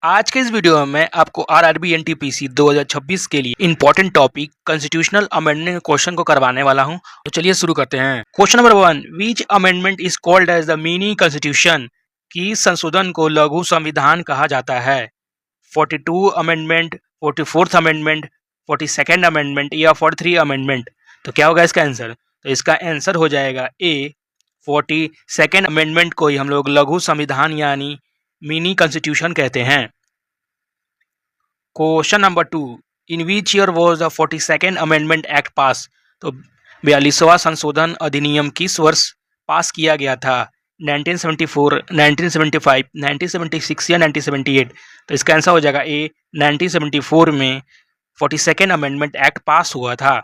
आज के इस वीडियो में मैं आपको आरआरबी एनटीपीसी 2026 के लिए important topic constitutional amendment question को करवाने वाला हूं। तो चलिए शुरू करते हैं। Question number 1, which amendment is called as the mini constitution? की संशोधन को लघु संविधान कहा जाता है? 42 amendment, 44th amendment, 42nd amendment या 43 अमेंडमेंट? तो क्या होगा इसका आंसर? तो इसका आंसर हो जाएगा ए, 42nd अमेंडमेंट को ही हम लोग लघु संविधान यानी मिनी कॉन्स्टिट्यूशन कहते हैं। Question number 2, in which year was the 42nd amendment act पास? तो 42वां संशोधन अधिनियम किस वर्ष पास किया गया था? 1974, 1975, 1976 या 1978? तो इसका आंसर हो जाएगा ए, 1974 में 42nd अमेंडमेंट एक्ट पास हुआ था।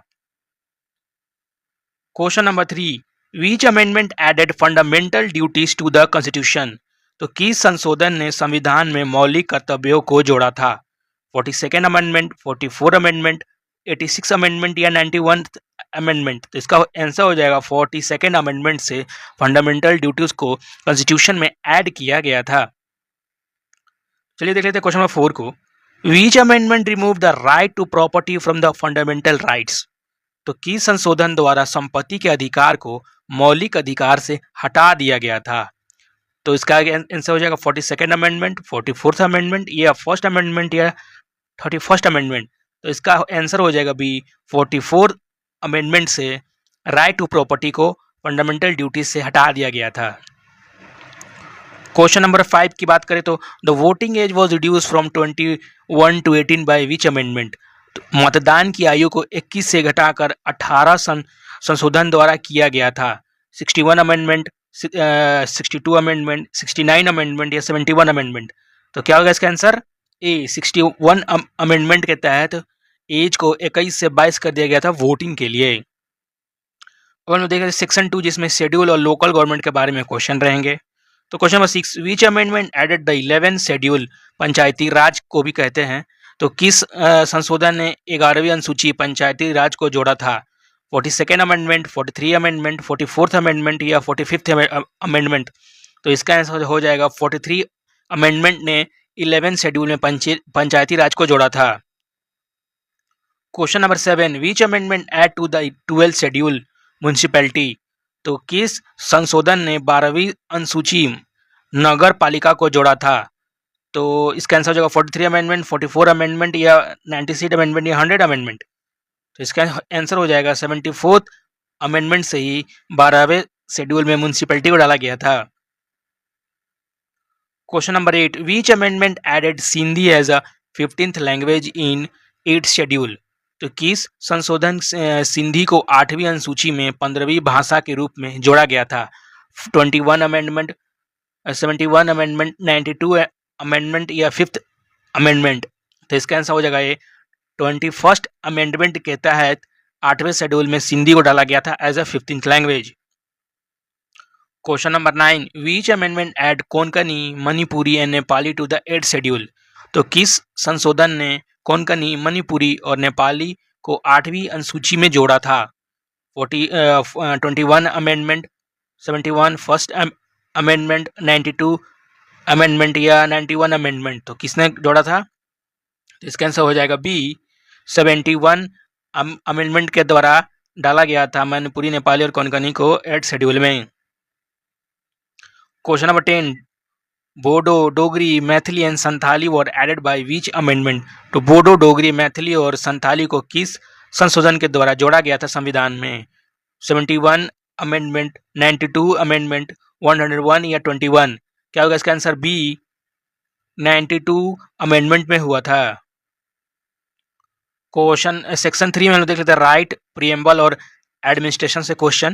Question number 3, which amendment added fundamental duties to the constitution? तो किस संशोधन ने संविधान में मौलिक कर्तव्यों को जोड़ा था? 42nd अमेंडमेंट, 44 अमेंडमेंट, 86 अमेंडमेंट या 91 अमेंडमेंट? तो इसका आंसर हो जाएगा 42nd अमेंडमेंट से फंडामेंटल ड्यूटीज को कॉन्स्टिट्यूशन में ऐड किया गया था। चलिए देख लेते हैं क्वेश्चन नंबर 4 को। Which amendment remove the right to property from the fundamental rights? तो किस संशोधन द्वारा संपत्ति के अधिकार को मौलिक अधिकार से हटा दिया गया था? तो इसका आंसर हो जाएगा 42nd अमेंडमेंट, 44th अमेंडमेंट या फर्स्ट अमेंडमेंट या 31st अमेंडमेंट? तो इसका आंसर हो जाएगा बी, 44th अमेंडमेंट से राइट टू प्रॉपर्टी को फंडामेंटल ड्यूटीज से हटा दिया गया था। क्वेश्चन नंबर 5 की बात करें तो the voting age was reduce from 21 to 18 by which amendment? तो मतदान की आयु को 21 से घटाकर 18 संशोधन द्वारा किया गया था। 61 अमेंडमेंट, 62 अमेंडमेंट, 69 अमेंडमेंट या 71 अमेंडमेंट? तो क्या होगा इसका आंसर? ए, 61 अमेंडमेंट के तहत एज को 21 से 22 कर दिया गया था वोटिंग के लिए। और हम देखें सेक्शन 2 जिसमें शेड्यूल और लोकल गवर्नमेंट के बारे में क्वेश्चन रहेंगे। तो question number 6, which amendment added the 11th schedule? Panchayati Raj को भी कहते हैं। तो किस संशोधन ने 11वीं अनुसूची पंचायती राज को जोड़ा था? 42nd amendment, 43 amendment, 44th amendment या 45th अमेंडमेंट? तो इसका आंसर हो जाएगा 43 अमेंडमेंट ने 11th शेड्यूल में पंचायती राज को जोड़ा था। Question number 7, which amendment add to the 12th schedule municipality? तो किस संशोधन ने 12वीं अनुसूची नगर पालिका को जोड़ा था? तो इसका आंसर हो जाएगा 43 अमेंडमेंट, 44 अमेंडमेंट या 96 अमेंडमेंट या 100 अमेंडमेंट? तो इसका आंसर हो जाएगा 74th अमेंडमेंट से ही 12वें शेड्यूल में म्युनिसिपैलिटी को डाला गया था। Question number 8, which amendment added Sindhi as a 15th language in 8th schedule? तो किस संशोधन सिंधी को 8वीं अनुसूची में 15वीं भाषा के रूप में जोड़ा गया था? 21 अमेंडमेंट, 71 अमेंडमेंट, 92 अमेंडमेंट या 5th अमेंडमेंट? तो इसका आंसर हो जाएगा ये 21st अमेंडमेंट के तहत 8वें शेड्यूल में सिंधी को डाला गया था as a 15th language. Question number 9, which amendment add Konkani, Manipuri and Nepali to the 8th schedule? तो किस संशोधन ने कोंकणी, मणिपुरी और नेपाली को 8वीं अनुसूची में जोड़ा था? 21 अमेंडमेंट, 71 फर्स्ट अमेंडमेंट, 92 अमेंडमेंट या 91 अमेंडमेंट? तो किसने जोड़ा था? तो इसका आंसर हो जाएगा बी, 71 अमेंडमेंट के द्वारा डाला गया था मणिपुरी, नेपाली और कोंकणी को 8th शेड्यूल में। Question number 10, Bodo, Dogri, Maithili and Santhali were added by which amendment? तो बोडो, डोगरी, मैथिली और संथाली को किस संशोधन के द्वारा जोड़ा गया था संविधान में? 71 अमेंडमेंट, 92 अमेंडमेंट, 101 या 21? क्या होगा इसका आंसर? बी, 92 अमेंडमेंट में हुआ था। क्वेश्चन सेक्शन 3 में हम देख लेते हैं राइट, प्रीएम्बल और एडमिनिस्ट्रेशन से question.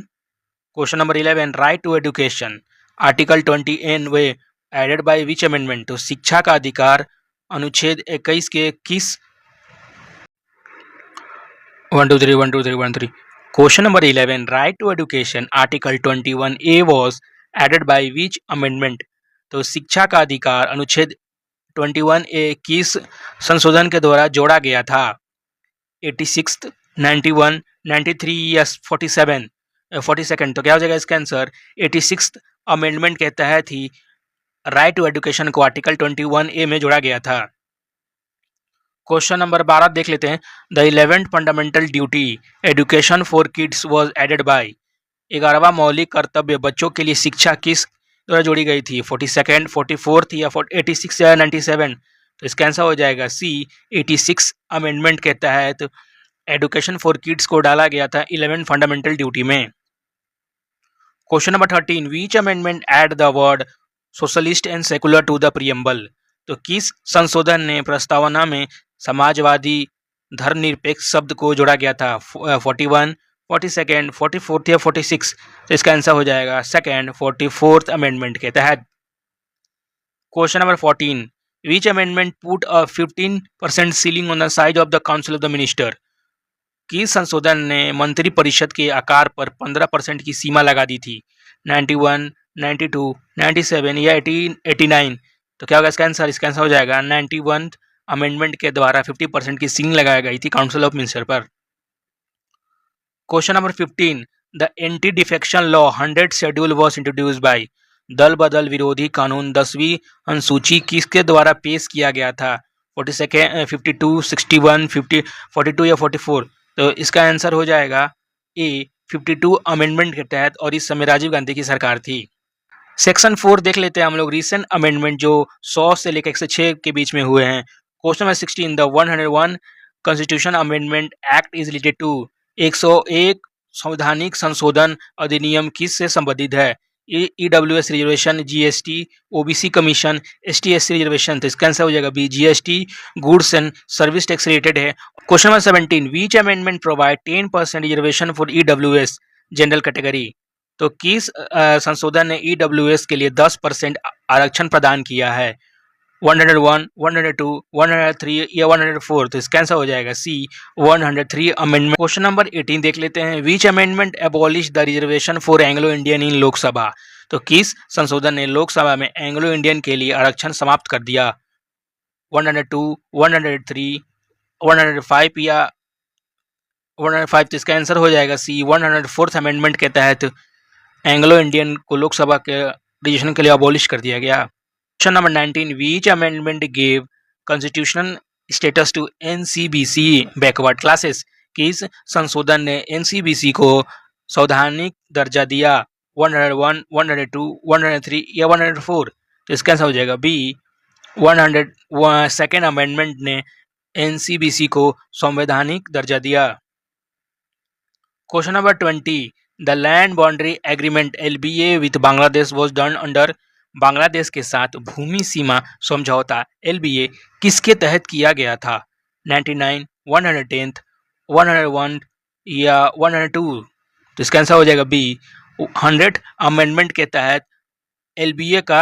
Question number 11, right to education, article 20 way added by which amendment? तो शिक्षा का अधिकार अनुच्छेद 21 के किस 1 2 3 1 2 3 1 3? Question number 11, right to education, article 21A was added by which amendment? तो शिक्षा का अधिकार अनुच्छेद 21A किस संशोधन के द्वारा जोड़ा गया था? 86th, 91, 93 या 42nd? तो क्या हो जाएगा इसका आंसर? 86th अमेंडमेंट के तहत ही राइट टू एजुकेशन को आर्टिकल 21A में जोड़ा गया था। क्वेश्चन नंबर 12 देख लेते हैं। The 11th fundamental duty education for kids was added by. 11वां मौलिक कर्तव्य बच्चों के लिए शिक्षा किस द्वारा जोड़ी गई थी? 42nd, 44th या 86 या 97? तो इसका आंसर हो जाएगा सी, 86 अमेंडमेंट के तहत एजुकेशन फॉर किड्स को डाला गया था 11 फंडामेंटल ड्यूटी में। Question number 13, which amendment add the word socialist and secular to the preamble? तो किस संशोधन ने प्रस्तावना में समाजवादी धर्मनिरपेक्ष शब्द को जोड़ा गया था? 41, 42nd, 44th या 46? तो इसका आंसर हो जाएगा सेकेंड, 44th अमेंडमेंट के तहत। Question number 14, which amendment put a 15% ceiling on the size of the council of the minister? किस संशोधन ने मंत्री परिषद के आकार पर 15% की सीमा लगा दी थी? 91, 92, 97 या 18, 89? तो क्या होगा इसका आंसर? इसका आंसर हो जाएगा 91 अमेंडमेंट के द्वारा 50% की सीलिंग लगाई गई थी काउंसिल ऑफ मिनिस्टर पर। Question number 15, the anti defection law 100 schedule was introduce by. दल बदल विरोधी कानून 10वीं अनुसूची किसके द्वारा पेश किया गया था? 42, 52, 61, 50, 42 या 44? तो इसका आंसर हो जाएगा ए, 52 अमेंडमेंट के तहत, और इस समय राजीव गांधी की सरकार थी। सेक्शन 4 देख लेते हैं हम लोग, रिसेंट अमेंडमेंट जो 100 से लेकर 106 के बीच में हुए हैं। Question number 16, the 101 constitution amendment act is related to. 101 संवैधानिक संशोधन अधिनियम किस से संबंधित है? EWS reservation, GST, OBC commission, ST/SC reservation? तो इसका आंसर हो जाएगा B, GST, goods and service tax related है। Question number 17, which amendment provide 10% reservation for EWS general category? तो किस संशोधन ने EWS के लिए 10% आरक्षण प्रदान किया है? 101, 102, 103 या 104? तो इसका आंसर हो जाएगा सी, 103 अमेंडमेंट। क्वेश्चन नंबर 18 देख लेते हैं, विच amendment abolish the reservation for Anglo Indian in Lok Sabha? तो किस संशोधन ने लोकसभा में एंग्लो इंडियन के लिए आरक्षण समाप्त कर दिया? 102, 103, 105 या 105? तो इसका आंसर हो जाएगा सी, 104th अमेंडमेंट के तहत एंग्लो इंडियन को लोकसभा के रिजर्वेशन के लिए अबॉलिश कर दिया गया। Question number 19, which amendment gave constitutional status to NCBC backward classes? किस संशोधन ने NCBC को संवैधानिक दर्जा दिया? 101, 102, 103 या 104? तो इसका आंसर हो जाएगा बी, 102nd अमेंडमेंट ने NCBC को संवैधानिक दर्जा दिया। Question number 20, the land boundary agreement LBA with Bangladesh was done under. Bangladesh के साथ भूमि सीमा समझौता LBA किसके तहत किया गया था? 99, 110, 101 या 102? तो इसका आंसर हो जाएगा बी, 100 अमेंडमेंट के तहत LBA का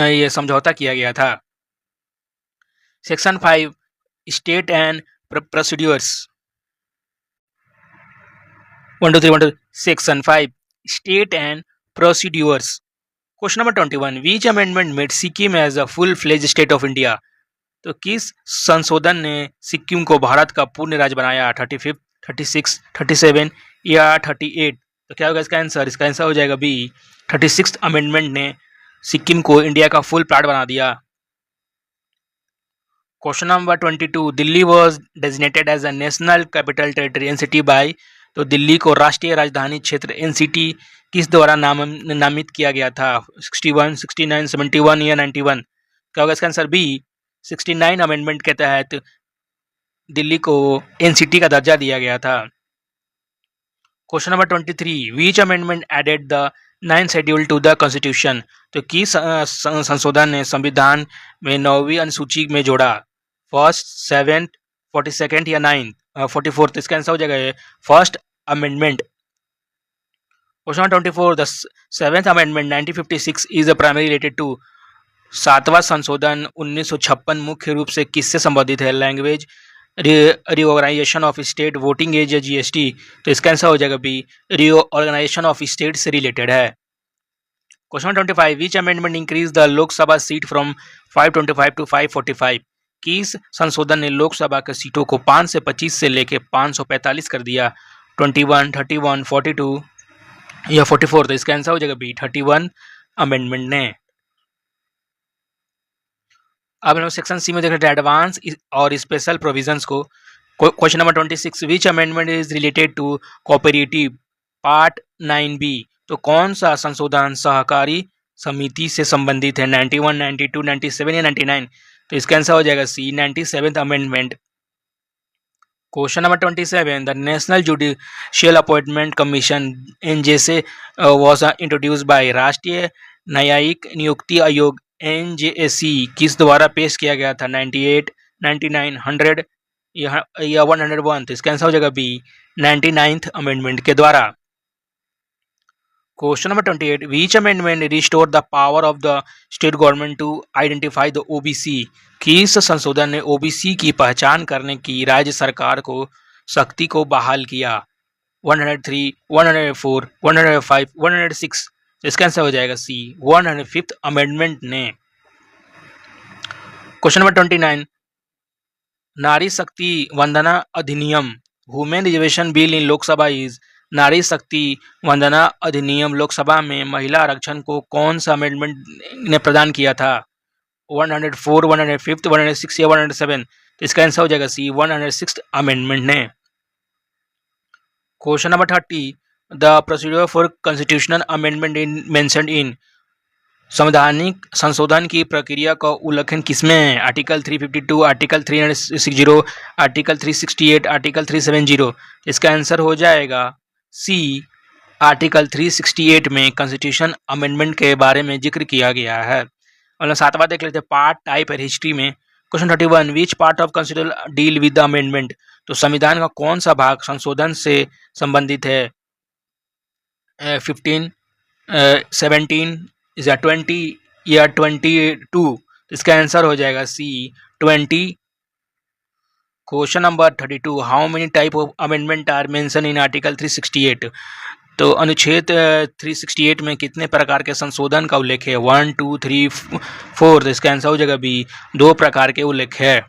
ये समझौता किया गया था। Section 5, state and procedures. 1 2 3 1 2 section 5, state and procedures. Question number 21, which amendment made Sikkim as a full fledge state of India? तो किस संशोधन ने सिक्किम को भारत का पूर्ण राज्य बनाया? 35, 36, 37 या 38? तो क्या होगा इसका आंसर? इसका आंसर हो जाएगा बी, 36th अमेंडमेंट ने सिक्किम को इंडिया का फुल पार्ट बना दिया। Question number 22, Delhi was designated as a national capital territory NCT by. तो दिल्ली को राष्ट्रीय राजधानी क्षेत्र NCT किस द्वारा नामित किया गया था? 61, 69, 71 या 91? क्या होगा इसका आंसर? बी, 69 अमेंडमेंट के तहत दिल्ली को NCT का दर्जा दिया गया था। Question number 23, which amendment added the 9th schedule to the constitution? तो किस संशोधन ने संविधान में 9वीं अनुसूची में जोड़ा? 1st, 7th, 42nd या 9th, 44th? इसका आंसर हो जाएगा first amendment. Question number 24, the 7th amendment 1956 is primary related to. 7वां संशोधन 1956 मुख्य रूप से किससे संबंधित है? Language, reorganisation of state, voting age या GST? तो इसका आंसर हो जाएगा बी, रिओर्गेनाइजेशन ऑफ स्टेट से रिलेटेड है। Question number 25, which amendment increase the Lok Sabha seat from 525 to 545? किस संशोधन ने लोकसभा के सीटों को 5 से 25 से लेकर 545 कर दिया? 21, 31, 42 या 44? तो इसका आंसर हो जाएगा बी, 31 अमेंडमेंट ने। अब हम लोग सेक्शन सी में देख रहे हैं एडवांस और स्पेशल प्रोविजंस को। Question number 26, which amendment is related to cooperative part 9B। तो कौन सा संशोधन सहकारी समिति से संबंधित है? 91, 92, 97 या 99? तो इसका आंसर हो जाएगा सी, 97th amendment. Question number 27, the national judicial appointment commission NJC was introduce by राष्ट्रीय न्यायिक नियुक्ति आयोग NJAC किस द्वारा पेश किया गया था? 98, 99, 100 या 101? तो इसका आंसर हो जाएगा बी, 99th अमेंडमेंट के द्वारा। Question number 28, which amendment restore the power of the state government to identify the OBC। किस संशोधन ने OBC की पहचान करने की राज्य सरकार को शक्ति को बहाल किया? 103, 104, 105, 106? इसका आंसर हो जाएगा सी, 105th अमेंडमेंट ने। क्वेश्चन नंबर 29, नारी शक्ति वंदना अधिनियम women reservation bill in Lok Sabha is. नारी शक्ति वंदना अधिनियम लोकसभा में महिला आरक्षण को कौन सा अमेंडमेंट ने प्रदान किया था? 104, 105, 106 या 107? तो इसका आंसर हो जाएगा सी, 106th अमेंडमेंट ने। Question number 30, the procedure for constitutional amendment in mentioned in. संवैधानिक संशोधन की प्रक्रिया का उल्लेखन किसमें है? Article 352, article 360, article 368, article 370? इसका आंसर हो जाएगा सी, आर्टिकल 368 में कॉन्स्टिट्यूशन अमेंडमेंट के बारे में जिक्र किया गया है। और सातवां देख लेते हैं पार्ट टाइप और हिस्ट्री में। Question 31, which part of constitution deal with the amendment. तो संविधान का कौन सा भाग संशोधन से संबंधित है? 15, 17 या 20 या 22? इसका आंसर हो जाएगा C, 20। Question number 32, how many type of amendment are mention in article 368। तो अनुच्छेद 368 में कितने प्रकार के संशोधन का उल्लेख है? 1, 2, 3, 4? तो इसका आंसर हो जाएगा बी, 2 प्रकार के उल्लेख है।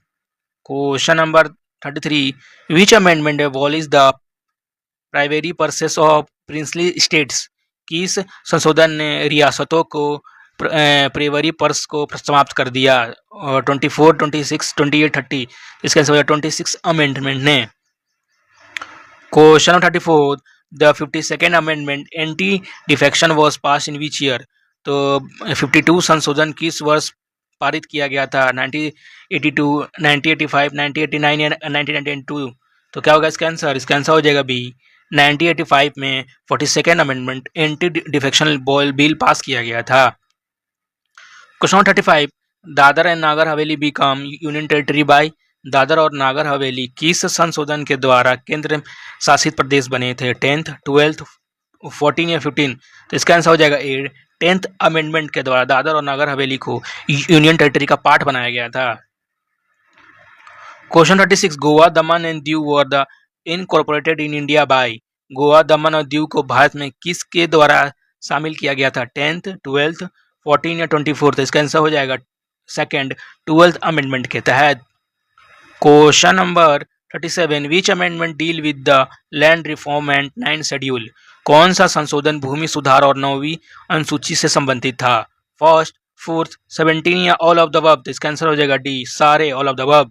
Question number 33, which amendment abolish the privy purses of princely states. किस संशोधन ने रियासतों को प्रेवरी पर्स को समाप्त कर दिया? 24, 26, 28, 30? इसका आंसर हो जाएगा 26 अमेंडमेंट ने। Question number 34, the 52nd amendment anti defection was pass in which year. तो 52 संशोधन किस वर्ष पारित किया गया था? 1982, 1985, 1989 या 1992? तो क्या होगा इसका आंसर? इसका आंसर हो जाएगा बी, 1985 में 42nd amendment anti defection bill pass किया गया था। Question 35, Dadra and Nagar Haveli become union territory by. Dadra और नागर हवेली किस संशोधन के द्वारा केंद्र शासित प्रदेश बने थे? 10th, 12th, 14 या 15? तो इसका आंसर हो जाएगा ए, 10th अमेंडमेंट के द्वारा दादर और नागर हवेली को यूनियन टेरिटरी का पार्ट बनाया गया था। Question 36, Goa, Daman and Diu were the incorporated in India by. Goa, दमन और दीव को भारत में किसके द्वारा शामिल किया गया था? 10th, 12th, 14 या 24? तो इसका आंसर हो जाएगा सेकेंड, 12th अमेंडमेंट के तहत। Question number 37, which amendment deal with the land reform and 9th schedule. कौन सा संशोधन भूमि सुधार और 9वीं अनुसूची से संबंधित था? फर्स्ट, फोर्थ, 17 या ऑल ऑफ द अबव? तो इसका आंसर हो जाएगा डी, सारे, all of the above.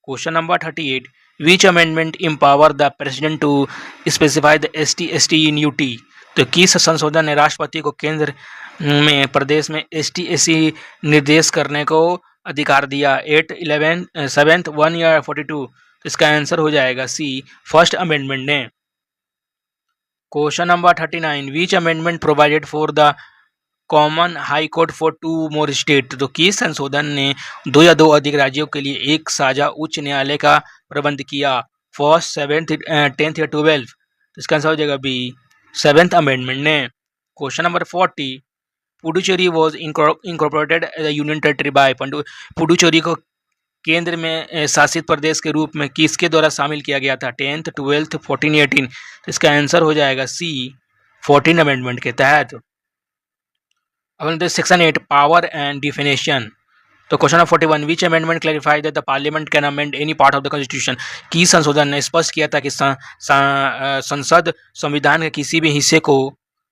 Question number 38, which amendment empower the president to specify the ST/ST in UT। तो किस संशोधन ने राष्ट्रपति को केंद्र में प्रदेश में ST/SC निर्देश करने को अधिकार दिया? 8, 11, 7th, 1 या 42? तो इसका आंसर हो जाएगा सी, फर्स्ट अमेंडमेंट ने। Question number 39, which amendment provided for the common high court for 2 more state. तो किस संशोधन ने 2 या 2 अधिक राज्यों के लिए एक साझा उच्च न्यायालय का प्रबंध किया? फर्स्ट, 7th, 10th या 12? तो इसका आंसर हो जाएगा बी, 7th अमेंडमेंट ने। Question number 40, Puducherry was incorporated as union territory by. Puducherry को केंद्र में शासित प्रदेश के रूप में किसके द्वारा शामिल किया गया था? 10th, 12th, 14 या 18? तो इसका आंसर हो जाएगा सी, 14 अमेंडमेंट के तहत। अब सेक्शन 8, पावर एंड डिफिनेशन। तो question number 41, which amendment clarify that the parliament can amend any part of the constitution. की संशोधन ने स्पष्ट किया था कि संसद संविधान के किसी भी हिस्से को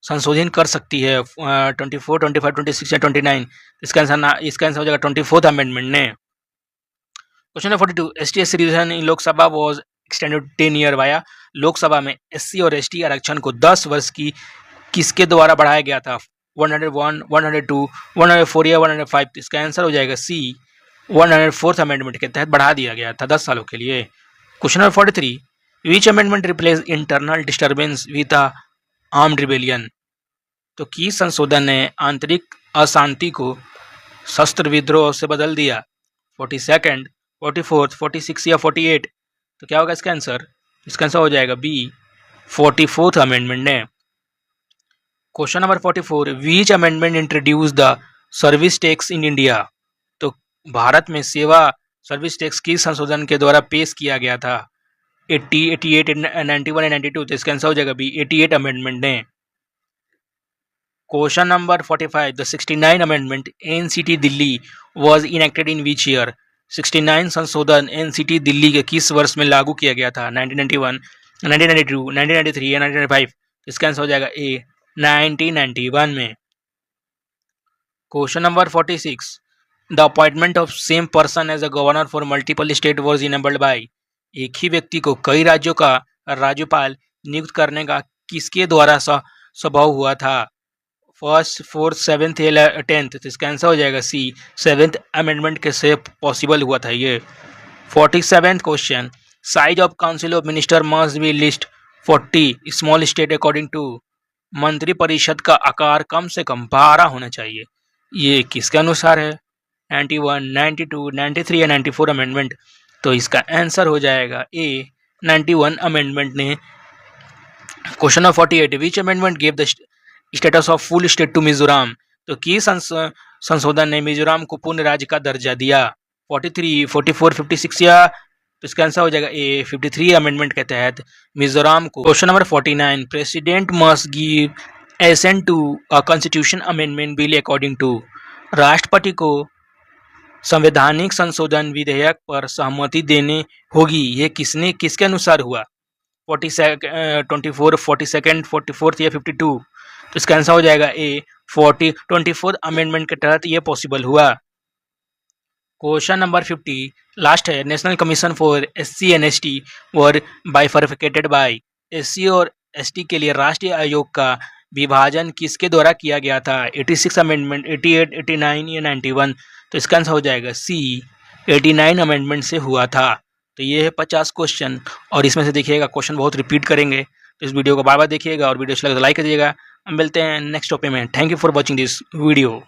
संशोधन कर सकती है 24, 25, 26 या 29। इसका आंसर हो जाएगा 24th अमेंडमेंट ने। Question number 42, ST SC reservation in Lok Sabha was extended 10 year via. Lok Sabha में SC और ST आरक्षण को 10 वर्ष की किसके द्वारा बढ़ाया गया था? 101, 102, 104 या 105। इसका आंसर हो जाएगा सी, 104th अमेंडमेंट के तहत बढ़ा दिया गया था 10 सालों के लिए। Question number 43, which amendment replace internal disturbance with armed rebellion? तो किस संशोधन ने आंतरिक अशांति को शस्त्र विद्रोह से बदल दिया? 42nd, 44th, 46 या 48। तो क्या होगा इसका आंसर? इसका आंसर हो जाएगा बी, 44th अमेंडमेंट ने। Question number 44, which amendment introduce the service tax in India? तो भारत में सेवा सर्विस टैक्स किस संशोधन के द्वारा पेश किया गया था? 80, 88, 91 या 92। तो इसका आंसर हो जाएगा बी, 88 अमेंडमेंट ने। Question number 45, the 69 amendment NCT Delhi was enacted in which year? 69 संशोधन NCT दिल्ली के किस वर्ष में लागू किया गया था? 1991, 1992, 1993 या 1995। इसका आंसर हो जाएगा ए, 1991 में। Question number 46, the appointment of same person as a governor for multiple state was enabled by? एक ही व्यक्ति को कई राज्यों का राज्यपाल नियुक्त करने का किसके द्वारा संभव हुआ था? 1st, 4th, 7th या 10th। तो इसका आंसर हो जाएगा सी, 7th अमेंडमेंट के से पॉसिबल हुआ था ये। 47th question, size of council of minister must be least 40 small state according to? मंत्रिपरिषद का आकार कम से कम 12 होना चाहिए, ये किसके अनुसार है? 91, 92, 93 या 94 अमेंडमेंट। तो इसका आंसर हो जाएगा ए, 91 अमेंडमेंट ने। Question number 48, which amendment give the status of full state to Mizoram? तो किस संशोधन ने मिजोरम को पूर्ण राज्य का दर्जा दिया? 43, 44, 56 या? तो इसका आंसर हो जाएगा ए, 53 अमेंडमेंट के तहत मिजोरम को। Question number 49, president must give assent to a constitution amendment bill according to? राष्ट्रपति को संवैधानिक संशोधन विधेयक पर सहमति देने होगी, ये किसके अनुसार हुआ? 24, 42nd, 44th या 52। तो इसका आंसर हो जाएगा ए, 24th अमेंडमेंट के तहत ये पॉसिबल हुआ। क्वेश्चन नंबर 50 लास्ट है, national commission for SC and ST were bifurcated by? SC और ST के लिए राष्ट्रीय आयोग का विभाजन किसके द्वारा किया गया था? 86 अमेंडमेंट, 88, 89 या 91। तो इसका आंसर हो जाएगा सी, 89 अमेंडमेंट से हुआ था। तो ये है 50 क्वेश्चन, और इसमें से देखिएगा क्वेश्चन बहुत रिपीट करेंगे, तो इस वीडियो को बार बार देखिएगा, और वीडियो अच्छा लगे तो लाइक करिएगा। हम मिलते हैं नेक्स्ट टॉपिक में। Thank you for watching this video.